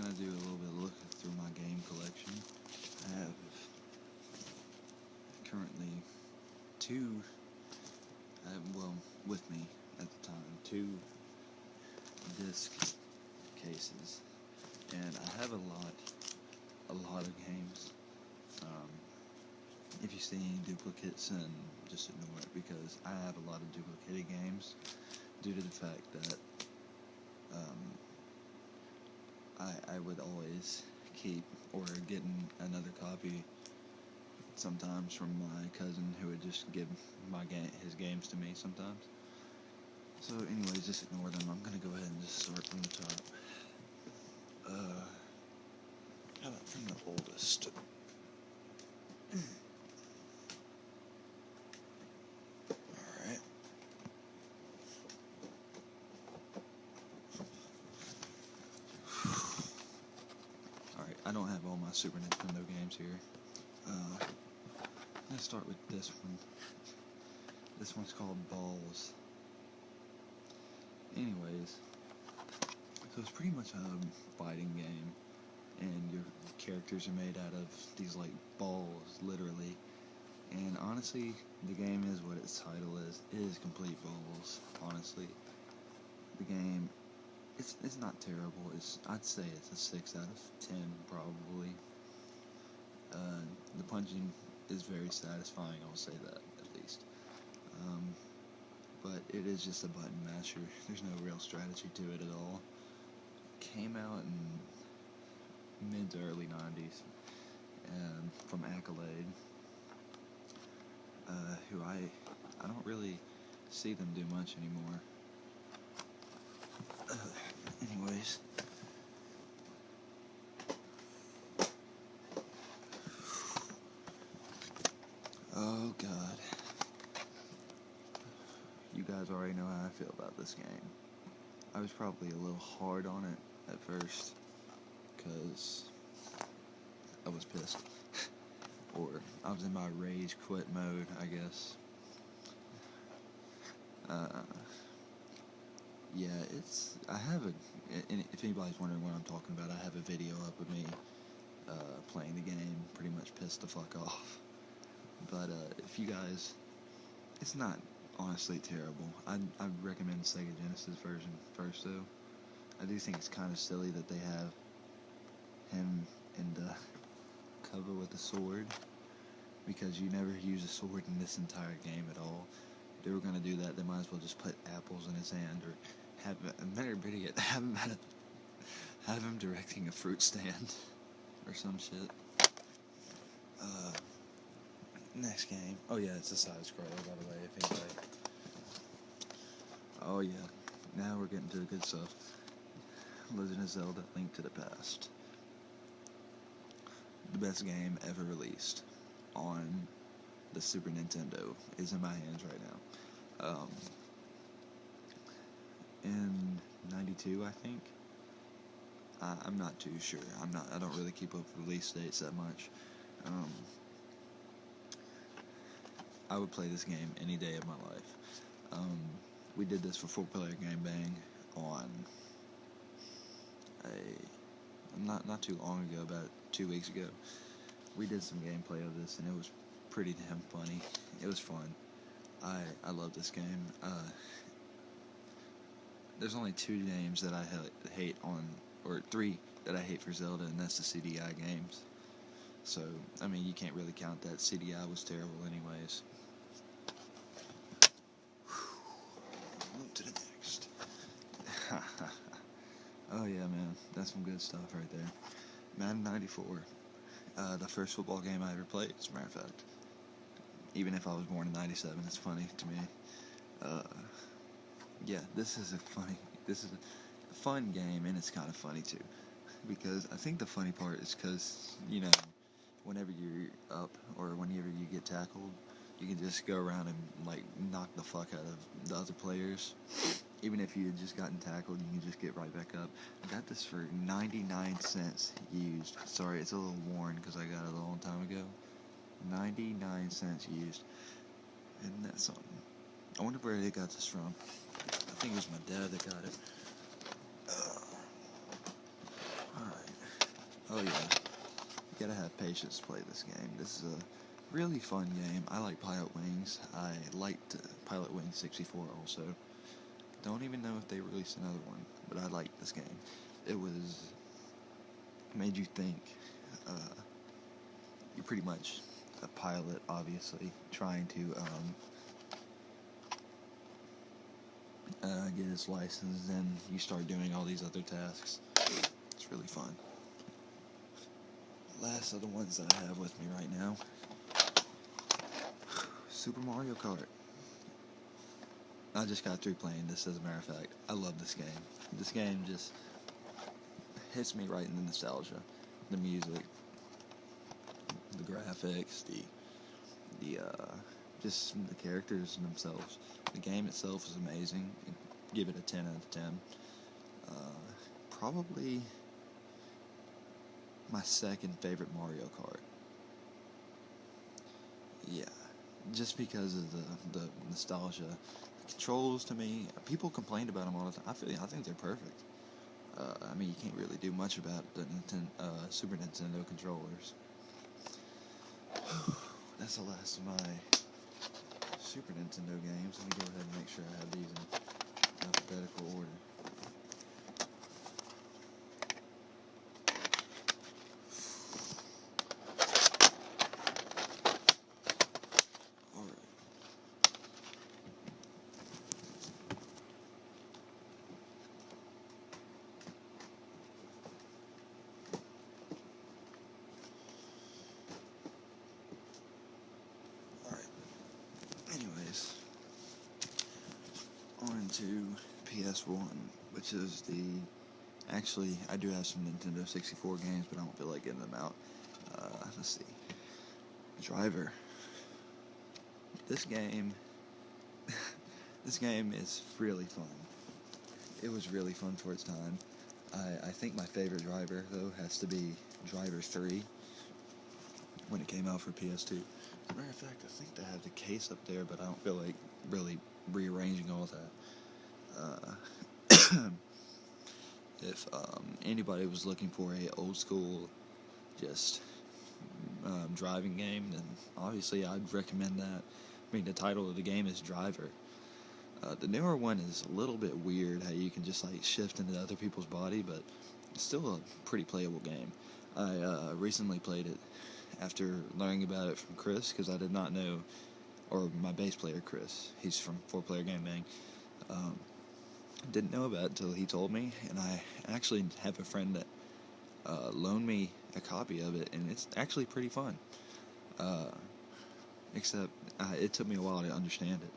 going to do a little bit of looking through my game collection. I have currently two, well, with me at the time, two disc cases, and I have a lot of games. If you see any duplicates, then just ignore it, because I have a lot of duplicated games due to the fact that I would always keep or get another copy sometimes from my cousin, who would just give his games to me sometimes. So anyways, just ignore them. I'm gonna go ahead and just start from the top. How about from the oldest? Alright. Alright, I don't have all my Super Nintendo games here. Let's start with this one. This one's called Balls. Anyways, so it's pretty much a fighting game, and your characters are made out of these like balls, literally. And honestly, the game is what its title is. It is complete balls. Honestly, the game, it's not terrible. I'd say it's a 6 out of 10 probably. The punching is very satisfying. I'll say that at least. But it is just a button masher. There's no real strategy to it at all. Came out in mid to early 90s, and from Accolade, who I don't really see them do much anymore. Anyways, oh god, you guys already know how I feel about this game. I was probably a little hard on it at first, because I was pissed. Or I was in my rage quit mode, I guess. Yeah, if anybody's wondering what I'm talking about, I have a video up of me playing the game, pretty much pissed the fuck off. But if you guys, it's not honestly terrible. I'd recommend Sega Genesis version first, though. I do think it's kind of silly that they have him in the cover with a sword, because you never use a sword in this entire game at all. If they were going to do that, they might as well just put apples in his hand, or have him directing a fruit stand or some shit. Next game. Oh yeah, it's a side scroller, by the way, if anybody. Oh yeah, now we're getting to the good stuff. Legend of Zelda: Link to the Past. The best game ever released on the Super Nintendo is in my hands right now. In 92, I think. I'm not too sure. I don't really keep up with release dates that much. I would play this game any day of my life. We did this for 4-player Game Bang on not too long ago, about 2 weeks ago. We did some gameplay of this, and it was pretty damn funny. It was fun. I love this game. There's only 2 games that I hate on, or 3 that I hate for Zelda, and that's the CDI games. So, I mean, you can't really count that. CDI was terrible anyways. On to the next. Oh yeah, man, that's some good stuff right there. Madden 94. The first football game I ever played, as a matter of fact. Even if I was born in 97, it's funny to me. Yeah, this is a fun game, and it's kind of funny too. Because I think the funny part is because, whenever you're up or whenever you get tackled, you can just go around and like knock the fuck out of the other players. Even if you had just gotten tackled, you can just get right back up. I got this for 99 cents used. Sorry, it's a little worn because I got it a long time ago. 99 cents used. Isn't that something? I wonder where they got this from. I think it was my dad that got it. Alright. Oh yeah, you gotta have patience to play this game. This is a really fun game. I like Pilot Wings. I liked Pilot Wings 64 also. Don't even know if they released another one, but I liked this game. It made you think. Uh, you're pretty much a pilot, obviously, trying to get his license, and you start doing all these other tasks. It's really fun. Last of the ones that I have with me right now, Super Mario Kart. I just got through playing this, as a matter of fact. I love this game. This game just hits me right in the nostalgia. The music, the graphics, the just the characters themselves. The game itself is amazing. Give it a 10 out of 10. Probably my second favorite Mario Kart. Yeah, just because of the nostalgia. The controls, to me, people complain about them all the time. I think they're perfect. I mean, you can't really do much about the Super Nintendo controllers. That's the last of my Super Nintendo games. Let me go ahead and make sure I have these in alphabetical order. Anyways, on to PS1, which is actually, I do have some Nintendo 64 games, but I don't feel like getting them out. Let's see. Driver. This game, this game is really fun. It was really fun for its time. I think my favorite Driver, though, has to be Driver 3, when it came out for PS2. As a matter of fact, I think they have the case up there, but I don't feel like really rearranging all that. If anybody was looking for a old school, just driving game, then obviously I'd recommend that. I mean, the title of the game is Driver. The newer one is a little bit weird, how you can just like shift into other people's body, but it's still a pretty playable game. I recently played it after learning about it from Chris, because I did not know, or my bass player Chris, he's from 4-Player Game Bang, didn't know about it until he told me, and I actually have a friend that loaned me a copy of it, and it's actually pretty fun. Except it took me a while to understand it.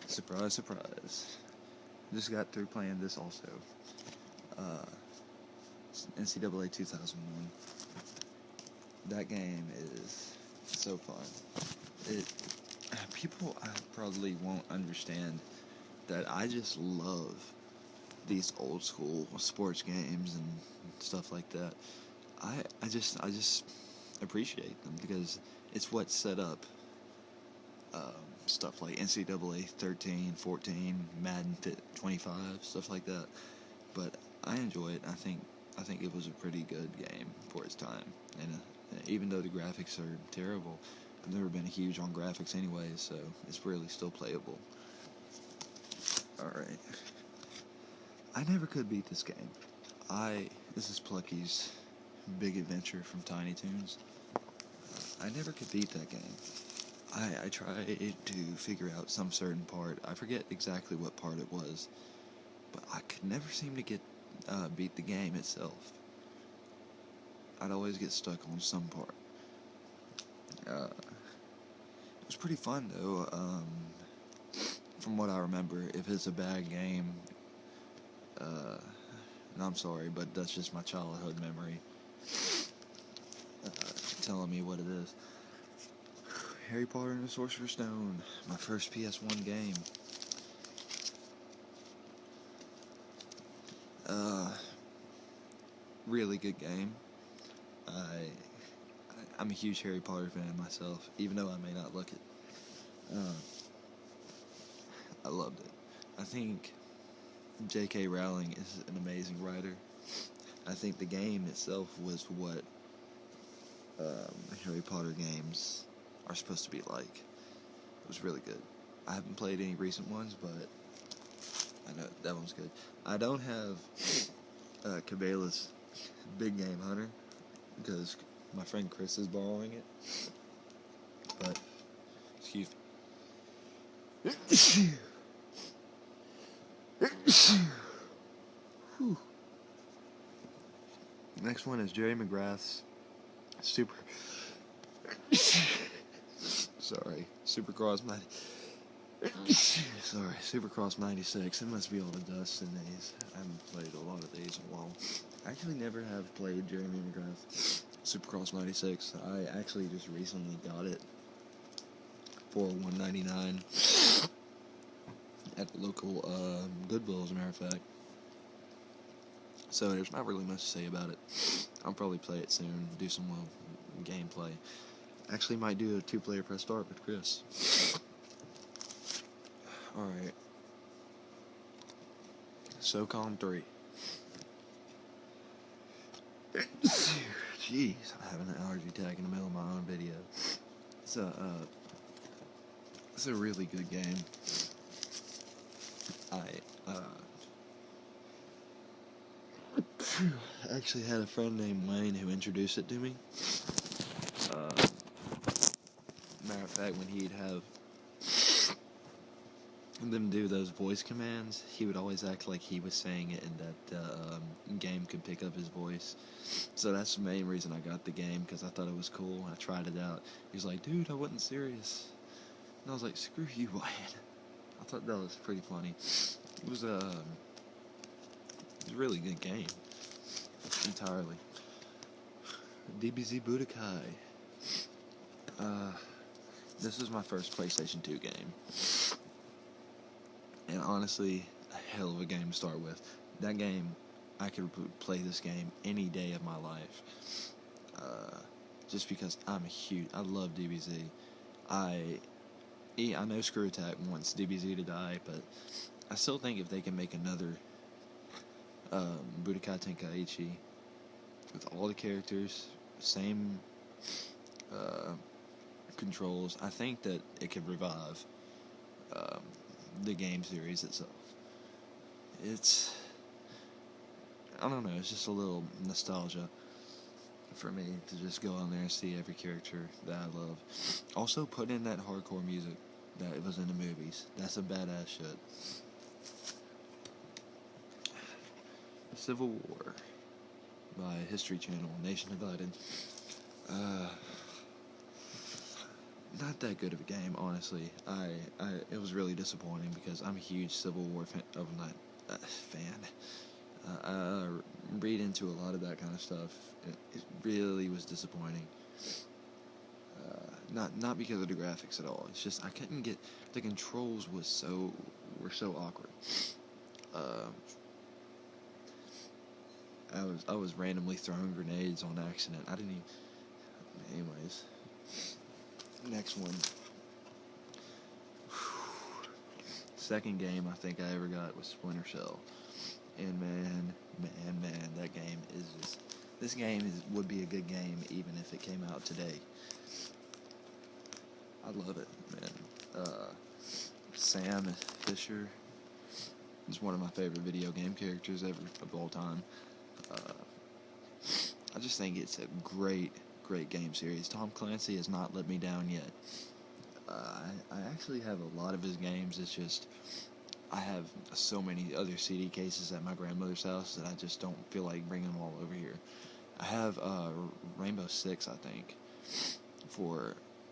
Surprise, surprise. Just got through playing this also. NCAA 2001. That game is so fun. People probably won't understand that I just love these old school sports games and stuff like that. I just appreciate them, because it's what set up stuff like NCAA 13, 14, Madden 25, stuff like that. But I enjoy it. I think it was a pretty good game for its time. And even though the graphics are terrible, I've never been huge on graphics anyway, so it's really still playable. Alright. I never could beat this game. This is Plucky's Big Adventure from Tiny Toons. I never could beat that game. I tried to figure out some certain part. I forget exactly what part it was, but I could never seem to beat the game itself. I'd always get stuck on some part. It was pretty fun, though. From what I remember, if it's a bad game, and I'm sorry, but that's just my childhood memory telling me what it is. Harry Potter and the Sorcerer's Stone, my first PS1 game. Really good game. I'm a huge Harry Potter fan myself, even though I may not look it. I loved it. I think J.K. Rowling is an amazing writer. I think the game itself was what Harry Potter games are supposed to be like. It was really good. I haven't played any recent ones, but I know that one's good. I don't have Cabela's Big Game Hunter because my friend Chris is borrowing it. But, excuse me. Whew. Next one is Jerry McGrath's Super. Sorry, Supercross 96. It must be all the dust in these. I haven't played a lot of these in a while. I actually never have played Jeremy McGrath Supercross 96. I actually just recently got it for $1.99 at the local Goodwill, as a matter of fact. So there's not really much to say about it. I'll probably play it soon, do some gameplay. Actually might do a 2-player press start with Chris. Alright. SOCON 3. Jeez, I'm having an allergy attack in the middle of my own video. It's a really good game. I actually had a friend named Wayne who introduced it to me. Matter of fact, when he'd have them do those voice commands, he would always act like he was saying it and that game could pick up his voice. So that's the main reason I got the game, because I thought it was cool. I tried it out. He was like, dude, I wasn't serious. And I was like, screw you, Wyatt. I thought that was pretty funny. It was a really good game. Entirely. DBZ Budokai. This is my first PlayStation 2 game. And honestly, a hell of a game to start with. That game, I could play this game any day of my life. Just because I love DBZ. I know Screw Attack wants DBZ to die, but I still think if they can make another Budokai Tenkaichi with all the characters, same controls, I think that it could revive the game series itself. I don't know, it's just a little nostalgia for me to just go on there and see every character that I love. Also, put in that hardcore music that was in the movies. That's a badass shit. Civil War by History Channel, Nation Divided. Not that good of a game, honestly. It was really disappointing because I'm a huge Civil War fan. I read into a lot of that kind of stuff. It really was disappointing. Not because of the graphics at all. It's just I couldn't get the controls were so awkward. I was randomly throwing grenades on accident. I didn't even. Anyways, next one. Second game I think I ever got was Splinter Cell, and man, that game is just. This game would be a good game even if it came out today. I love it, man. Sam Fisher is one of my favorite video game characters ever of all time. I just think it's a great game series. Tom Clancy has not let me down yet. I actually have a lot of his games. It's just I have so many other CD cases at my grandmother's house that I just don't feel like bringing them all over here. I have Rainbow Six, I think,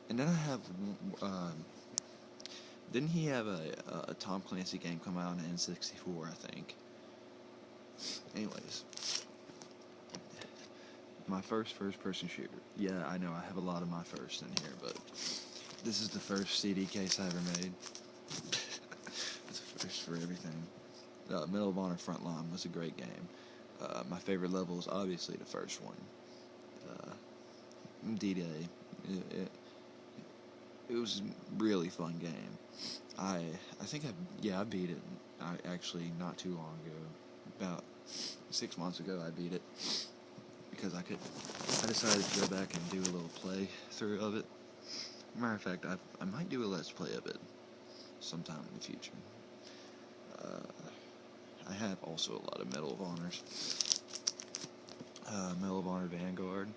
and then I have didn't he have a Tom Clancy game come out on N64, I think. Anyways, my first-person shooter. Yeah, I know I have a lot of my first in here, but this is the first CD case I ever made. It's a first for everything. Medal of Honor Frontline was a great game. My favorite level is obviously the first one. D-Day. It was a really fun game. I think I beat it I actually, not too long ago, about 6 months ago, I beat it because I decided to go back and do a little play through of it. Matter of fact, I might do a let's play of it sometime in the future. I have also a lot of Medal of Honors. Medal of Honor Vanguard.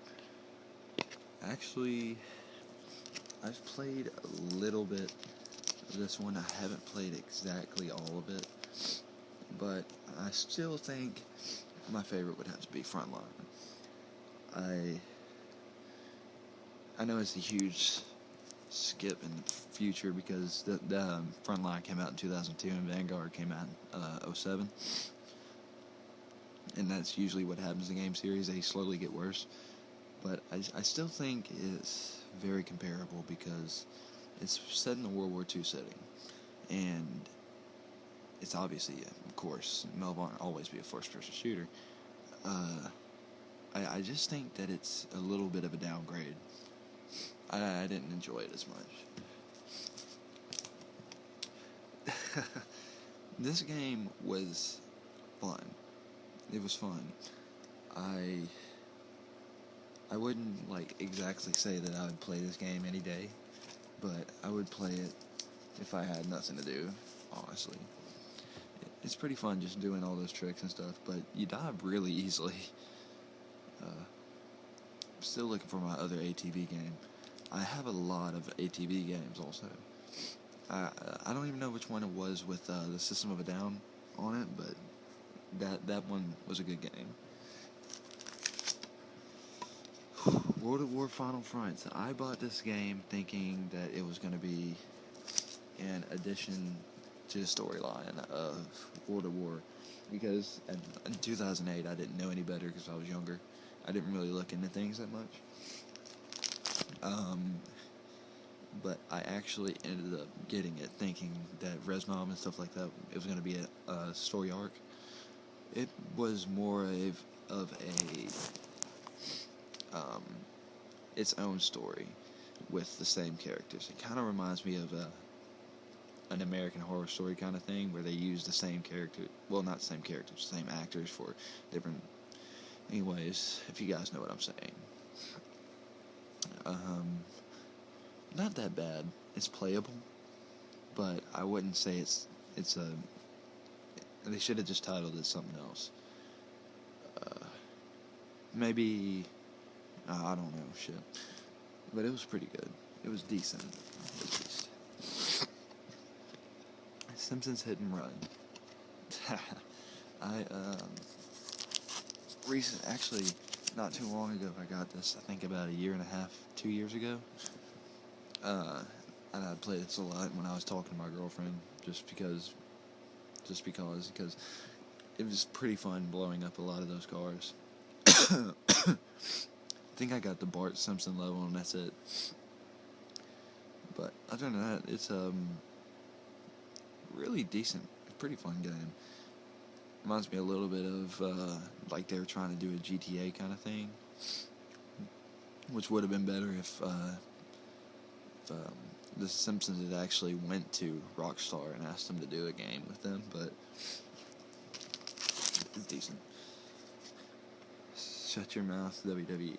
Actually, I've played a little bit of this one. I haven't played exactly all of it, but I still think my favorite would have to be Frontline. I know it's a huge skip in the future because the Frontline came out in 2002 and Vanguard came out in 2007. And that's usually what happens in game series. They slowly get worse. But I still think it's very comparable because it's set in a World War II setting. And it's obviously, of course, Medal of Honor always be a first-person shooter. I just think that it's a little bit of a downgrade. I didn't enjoy it as much. This game was fun. It was fun. I wouldn't exactly say that I would play this game any day, but I would play it if I had nothing to do, honestly. It's pretty fun just doing all those tricks and stuff, but you die really easily. I'm still looking for my other ATV game. I have a lot of ATV games also. I don't even know which one it was with the System of a Down on it, but that one was a good game. World of War Final Fronts. I bought this game thinking that it was going to be an addition to the storyline of World of War, because in 2008 I didn't know any better because I was younger. I didn't really look into things that much. But I actually ended up getting it thinking that Resmom and stuff like that, it was going to be a story arc. It was more of its own story with the same characters. It kind of reminds me of an American Horror Story kind of thing where they use the same character, well, not the same characters, the same actors for different. Anyways, if you guys know what I'm saying. Not that bad. It's playable, but I wouldn't say it's a. They should have just titled it something else. Maybe I don't know, shit. But it was pretty good. It was decent, at least. Simpsons Hit and Run. Actually, not too long ago, I got this. I think about a year and a half, 2 years ago. And I played this a lot when I was talking to my girlfriend, just because it was pretty fun blowing up a lot of those cars. I think I got the Bart Simpson level, and that's it. But other than that, it's really decent, pretty fun game. Reminds me a little bit of like they were trying to do a GTA kind of thing, which would have been better if the Simpsons had actually went to Rockstar and asked them to do a game with them, but it's decent. Shut your mouth, WWE.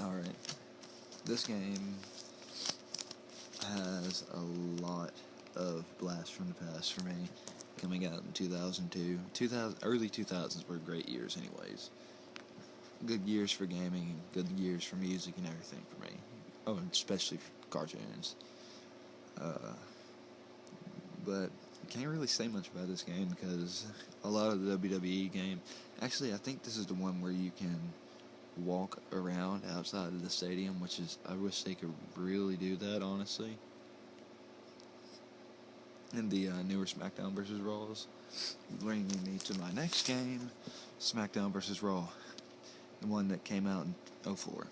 Alright. This game has a lot of blasts from the past for me, coming out in 2002. Early 2000s were great years anyways. Good years for gaming, good years for music and everything for me. Oh, and especially for cartoons. But can't really say much about this game because a lot of the WWE game. Actually, I think this is the one where you can walk around outside of the stadium, which is, I wish they could really do that, honestly. And the newer SmackDown vs. Raws, bringing me to my next game, SmackDown vs. Raw, the one that came out in 2004.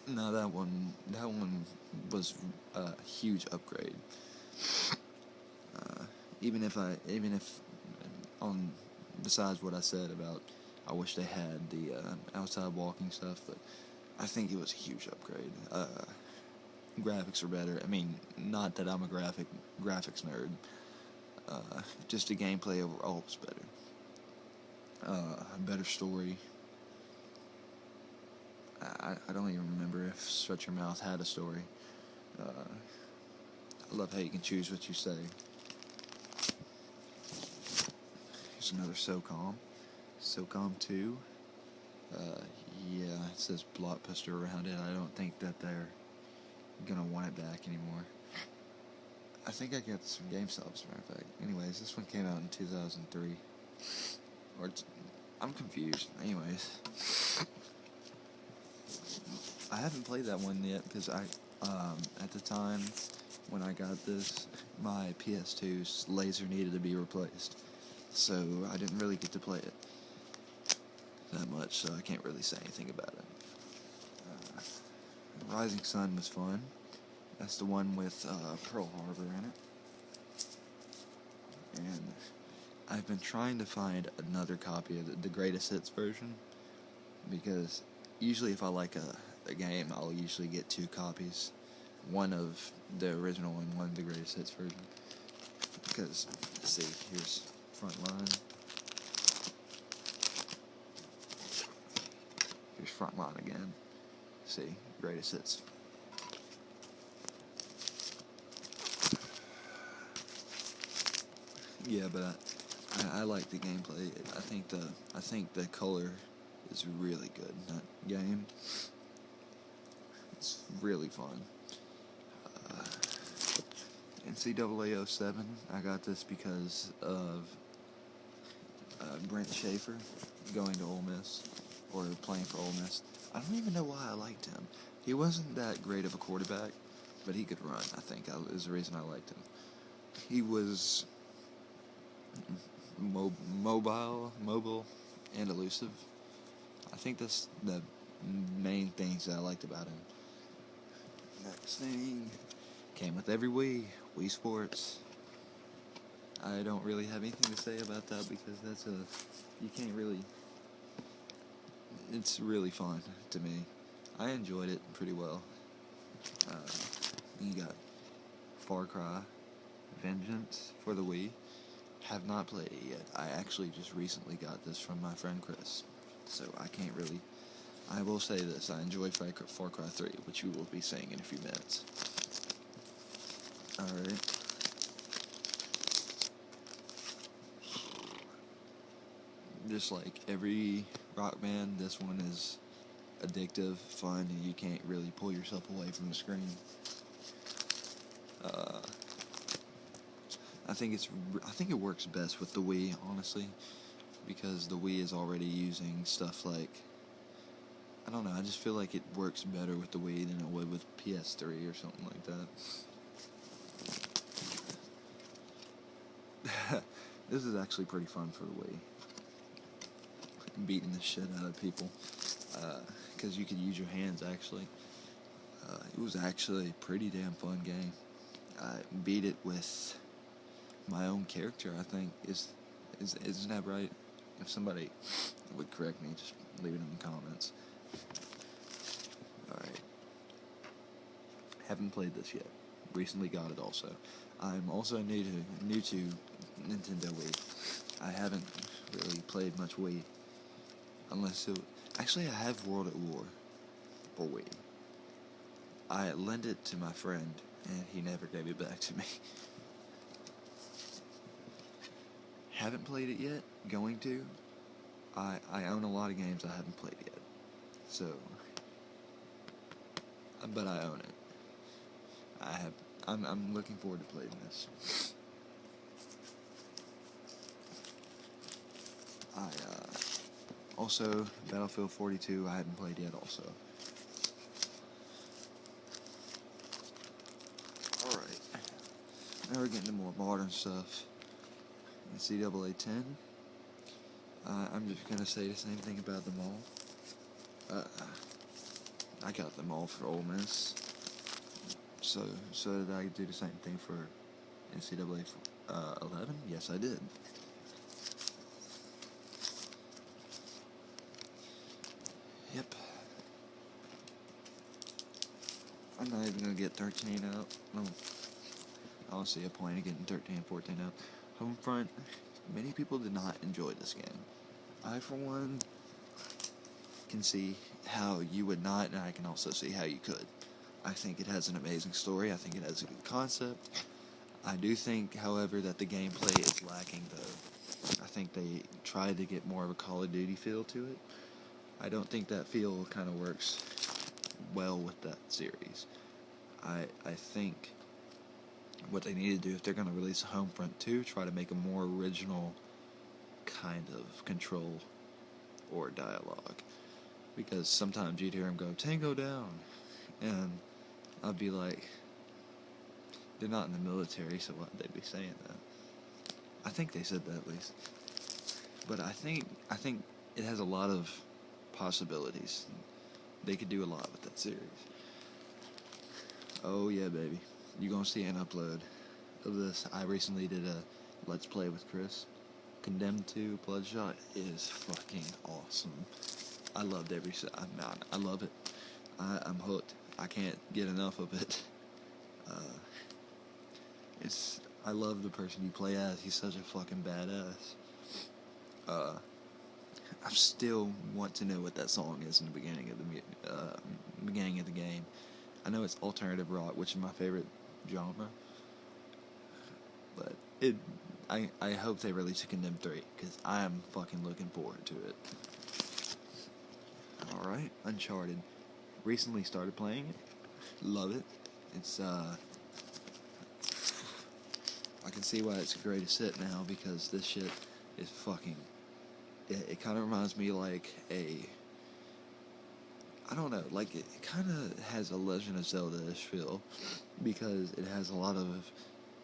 No, that one was a huge upgrade. Even if besides what I said about, I wish they had the outside walking stuff, but I think it was a huge upgrade. graphics are better. I mean, not that I'm a graphics nerd. Just the gameplay overall was better. A better story. I don't even remember if Shut Your Mouth had a story. I love how you can choose what you say. Here's another SOCOM. SOCOM 2. Yeah, it says Blockbuster around it. I don't think that they're gonna want it back anymore. I think I got this from GameStop, as a matter of fact. Anyways, this one came out in 2003. I'm confused. Anyways, I haven't played that one yet because at the time when I got this, my PS2's laser needed to be replaced, so I didn't really get to play it that much, so I can't really say anything about it. Rising Sun was fun. That's the one with Pearl Harbor in it. And I've been trying to find another copy of the Greatest Hits version, because usually if I like a game, I'll usually get 2 copies. One of the original and one of the Greatest Hits version. Because, let's see, here's Frontline. Here's Frontline again. See, Greatest Hits. Yeah, but I like the gameplay. I think the color is really good in that game. It's really fun. NCAA 07, I got this because of Brent Schaefer going to Ole Miss, or playing for Ole Miss. I don't even know why I liked him. He wasn't that great of a quarterback, but he could run, I think, is the reason I liked him. He was mobile, and elusive. I think that's the main things that I liked about him. Next thing came with every Wii Sports. I don't really have anything to say about that because you can't really. It's really fun to me. I enjoyed it pretty well. You got Far Cry Vengeance for the Wii. Have not played it yet. I actually just recently got this from my friend Chris, so I can't really. I will say this: I enjoyed Far Cry 3, which we will be saying in a few minutes. All right. Just like every Rock Band, this one is addictive, fun, and you can't really pull yourself away from the screen. I think it works best with the Wii, honestly, because the Wii is already using stuff like, I don't know, I just feel like it works better with the Wii than it would with PS3 or something like that. This is actually pretty fun for the Wii. Beating the shit out of people, because you could use your hands, actually. It was actually a pretty damn fun game. I beat it with my own character, I think. Isn't that right? If somebody would correct me, just leave it in the comments. Alright. Haven't played this yet. Recently got it also. I'm also new to Nintendo Wii. I haven't really played much Wii. Actually, I have World at War for Wii. I lent it to my friend, and he never gave it back to me. Haven't played it yet. Going to. I own a lot of games I haven't played yet. So, but I own it. I'm looking forward to playing this. Also, Battlefield 42, I haven't played yet also. Alright. Now we're getting to more modern stuff. NCAA 10. I'm just going to say the same thing about them all. I got them all for Ole Miss. So did I do the same thing for NCAA 11? Yes, I did. Yep. I'm not even gonna get 13 out. I don't see a point in getting 13 and 14 out. Homefront, many people did not enjoy this game. I, for one, can see how you would not, and I can also see how you could. I think it has an amazing story. I think it has a good concept. I do think, however, that the gameplay is lacking, though. I think they tried to get more of a Call of Duty feel to it. I don't think that feel kind of works well with that series. I think what they need to do, if they're going to release Homefront 2, try to make a more original kind of control or dialogue. Because sometimes you'd hear them go, "Tango down," and I'd be like, they're not in the military, so why'd they be saying that? I think they said that at least. But I think it has a lot of possibilities. They could do a lot with that series. Oh yeah, baby. You're gonna see an upload of this. I recently did a Let's Play with Chris. Condemned 2 Bloodshot is fucking awesome. I loved every I love it. I'm hooked. I can't get enough of it. I love the person you play as. He's such a fucking badass. I still want to know what that song is in the beginning of the game. I know it's alternative rock, which is my favorite genre. But I hope they release a Condemned 3, because I am fucking looking forward to it. Alright, Uncharted. Recently started playing it. Love it. It's, I can see why it's a greatest hit now, because this shit is fucking... It kind of reminds me like I don't know, like it kind of has a Legend of Zelda-ish feel, because it has a lot of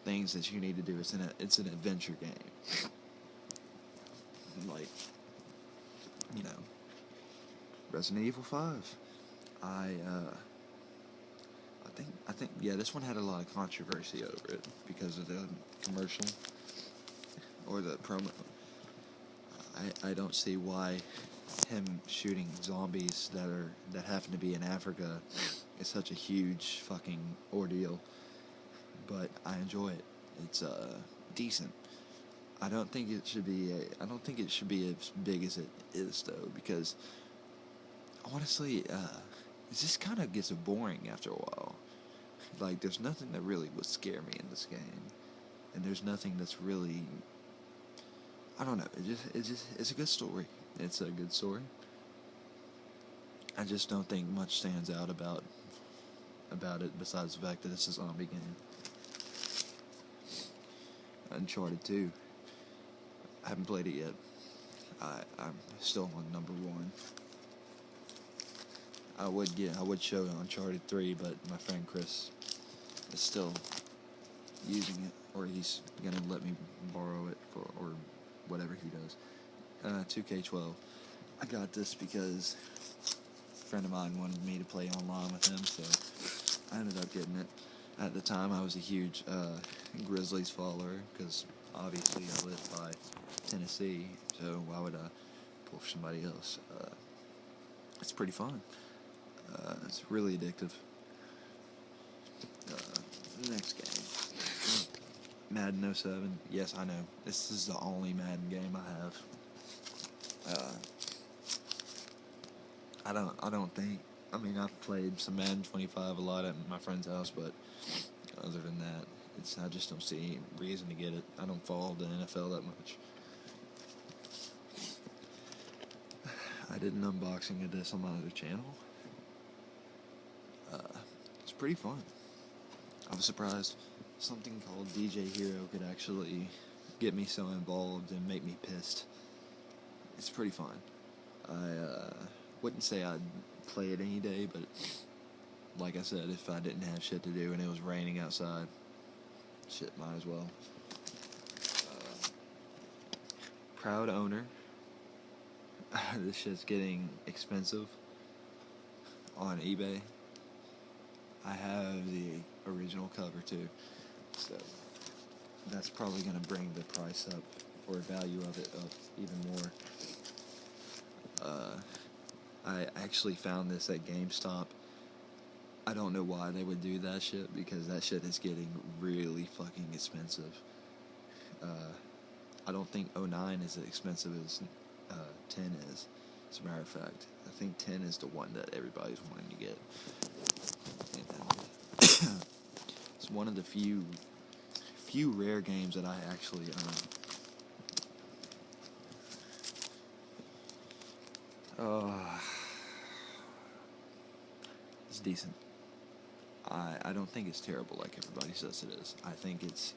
things that you need to do. It's an adventure game. Like, you know, Resident Evil 5. I think yeah, this one had a lot of controversy over it because of the commercial or the promo. I don't see why him shooting zombies that happen to be in Africa is such a huge fucking ordeal. But I enjoy it. It's decent. I don't think it should be as big as it is, though, because honestly, it just kind of gets boring after a while. Like, there's nothing that really would scare me in this game, and there's nothing that's really, I don't know. It's a good story. It's a good story. I just don't think much stands out about it besides the fact that it's a zombie game. Uncharted 2. I haven't played it yet. I'm still on number 1. I would show Uncharted 3, but my friend Chris is still using it, or he's gonna let me borrow it or whatever he does. 2K12. I got this because a friend of mine wanted me to play online with him, so I ended up getting it. At the time, I was a huge Grizzlies follower, because obviously I live by Tennessee, so why would I pull for somebody else? It's pretty fun. It's really addictive. Next game. Madden 07. Yes, I know. This is the only Madden game I have. I don't think... I mean, I've played some Madden 25 a lot at my friend's house, but other than that, I just don't see any reason to get it. I don't follow the NFL that much. I did an unboxing of this on my other channel. It's pretty fun. I was surprised something called DJ Hero could actually get me so involved and make me pissed. It's pretty fun. I wouldn't say I'd play it any day, but like I said, if I didn't have shit to do and it was raining outside, shit, might as well. Proud owner. This shit's getting expensive on eBay. I have the original cover too, so that's probably going to bring the price up, or value of it up even more. I actually found this at GameStop I don't know why they would do that shit, because that shit is getting really fucking expensive. I don't think 09 is as expensive as 10 is. As a matter of fact, I think 10 is the one that everybody's wanting to get. And it's one of the few rare games that I actually it's decent. I don't think it's terrible like everybody says it is. I think it's